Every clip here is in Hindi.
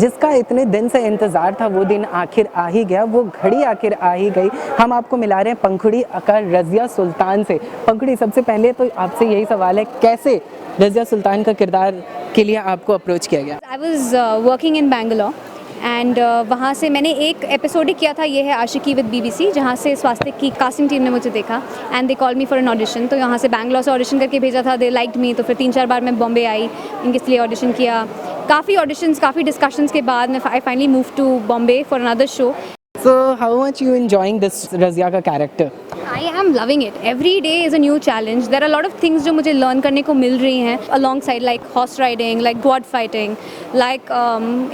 जिसका इतने दिन से इंतज़ार था वो दिन आखिर आ ही गया, वो घड़ी आखिर आ ही गई। हम आपको मिला रहे हैं पंखुड़ी अका रज़िया सुल्तान से। पंखुड़ी, सबसे पहले तो आपसे यही सवाल है, कैसे रज़िया सुल्तान का किरदार के लिए आपको अप्रोच किया गया? I was working in Bangalore and वहाँ से मैंने एक एपिसोड ही किया था, ये है आशिकी विद BBC, जहाँ से स्वास्थ्य की कास्टिंग टीम ने मुझे देखा and they call me for an audition. तो यहाँ से बैंगलोर से ऑडिशन करके भेजा था, दे लाइक्ड मी। तो फिर 3-4 बार मैं बॉम्बे आई, इनके लिए ऑडिशन किया। काफ़ी ऑडिशंस, काफ़ी डिस्कशंस के बाद मैं I finally move to Bombay for another show. So how much you enjoying this Razia का character? I am loving it. Every day is a new challenge. There are a lot of things जो मुझे learn करने को मिल रही हैं alongside, like horse riding, like quad fighting, like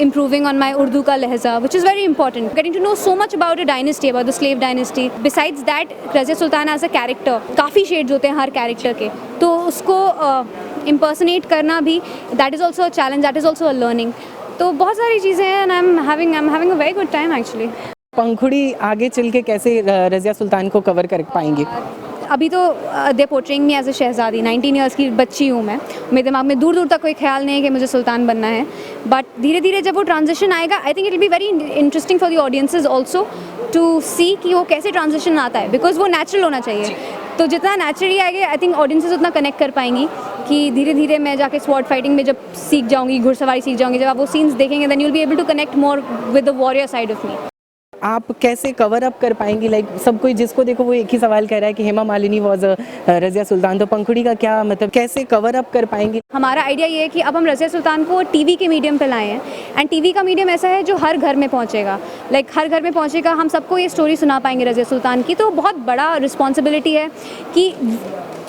improving on my Urdu का लहजा, which is very important. Getting to know so much about a dynasty, about the slave dynasty. Besides that, Razia Sultan as a character, काफ़ी shades होते हैं हर character के, तो उसको impersonate करना भी, that is also a challenge, that is also a learning. तो बहुत सारी चीज़ें हैं and I'm having a very good time actually. पंखुड़ी आगे चल के कैसे रज़िया सुल्तान को कवर कर पाएंगी? अभी तो they portraying me as a शहज़ादी, 19 ईयर्स की बच्ची हूँ मैं, मेरे दिमाग में दूर दूर तक कोई ख्याल नहीं है कि मुझे सुल्तान बनना है। बट धीरे धीरे जब वो ट्रांजिशन आएगा, I think it will be very interesting for the audiences also to see कि वो कैसे ट्रांजिशन आता है, बिकॉज वो नेचुरल होना चाहिए। तो जितना नेचुरली आएगा, आई थिंक ऑडियंसेस उतना कनेक्ट कर पाएंगी कि धीरे धीरे मैं जाके स्वॉर्ड फाइटिंग में जब सीख जाऊँगी, घुड़सवारी सीख जाऊँगी, जब आप वो सीन्स देखेंगे, then you will be able to connect more with the warrior side of me. आप कैसे कवर अप कर पाएंगी? लाइक सब कोई जिसको देखो वो एक ही सवाल कह रहा है कि हेमा मालिनी वाज रज़िया सुल्तान, तो पंखुड़ी का क्या मतलब, कैसे कवर अप कर पाएंगी? हमारा आइडिया ये है कि अब हम रज़िया सुल्तान को टीवी के मीडियम पे लाए हैं एंड टीवी का मीडियम ऐसा है जो हर घर में पहुंचेगा, लाइक हर घर में पहुंचेगा, हम सबको ये स्टोरी सुना पाएंगे रज़िया सुल्तान की। तो बहुत बड़ा रिस्पॉन्सिबिलिटी है कि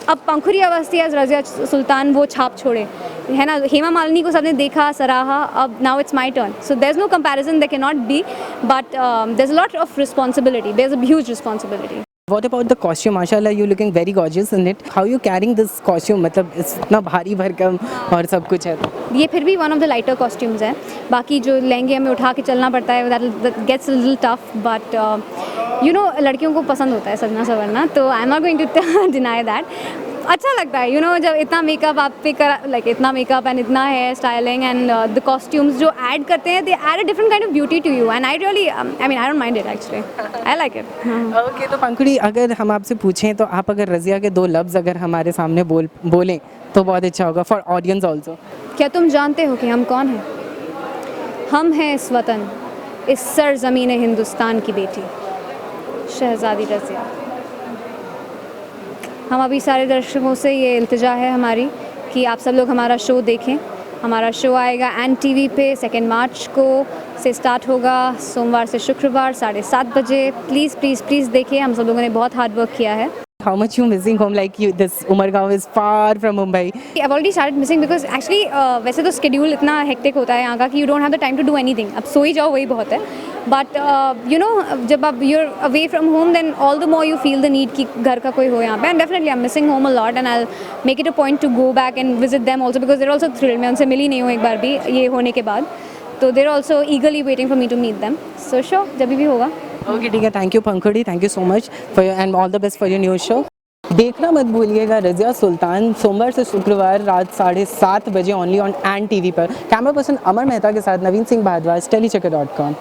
अब पंखुड़ी अवस्थी एज रज़िया सुल्तान वो छाप छोड़े, है ना। हेमा मालिनी को सबने देखा, सराहा, अब now it's my turn, so there is no comparison, there can not be, but there is a lot of responsibility, there is a huge responsibility. What about the costume? माशाल्लाह, you looking very gorgeous in it. How you carrying this costume? मतलब इतना भारी भरकम और सब कुछ है। ये फिर भी one of the lighter costumes हैं, बाकी जो लहंगे हमें उठा के चलना पड़ता है, that gets a little tough, but you know लड़कियों को पसंद होता है सजना सवरना, तो I am not going to deny that. अच्छा लगता है, यू नो, जब इतना मेकअप आप पे कर, लाइक इतना मेकअप एंड इतना hair styling and the costumes जो ऐड करते हैं, they add a different kind of beauty to you and I really, I mean I don't mind it actually, I like it. Okay, तो पंखुड़ी, अगर हम आपसे पूछें तो आप अगर रज़िया के 2 लफ्ज़ अगर हमारे सामने बोलें तो बहुत अच्छा होगा फॉर ऑडियंस ऑल्सो। क्या तुम जानते हो कि हम कौन हैं? हम हैं इस वतन, इस सरज़मीन हिंदुस्तान की बेटी, शहज़ादी रज़िया। हम अभी सारे दर्शकों से ये इल्तिजा है हमारी कि आप सब लोग हमारा शो देखें। हमारा शो आएगा NTV पे 2 मार्च को से स्टार्ट होगा, सोमवार से शुक्रवार 7:30 बजे। प्लीज़ प्लीज़ प्लीज़ देखिए, हम सब लोगों ने बहुत हार्ड वर्क किया है। How much you missing home? Like you, this Umargaon is far from Mumbai. I've already started missing because actually वैसे तो schedule इतना हेक्टिक होता है यहाँ का कि you don't have the time to do anything. अब सो ही जाओ वही बहुत है, but you know जब आप you're away from home then all the more you feel the need कि घर का कोई हो यहाँ पे, and definitely I'm missing home a lot and I'll make it a point to go back and visit them also because they're also thrilled. मैं उनसे मिली नहीं हूँ एक बार भी ये होने के बाद, तो they're also eagerly waiting for me to meet them. So sure, जब भी होगा। ओके, ठीक है, thank you Pankhuri, thank you so much for your and all the best for your new show. देखना मत भूलिएगा रज़िया सुल्तान, सोमवार से शुक्रवार रात 7:30 बजे ओनली ऑन NTV पर। कैमरा पर्सन अमर मेहता के साथ नवीन सिंह भारद्वाज, टेलीचक्कर.com।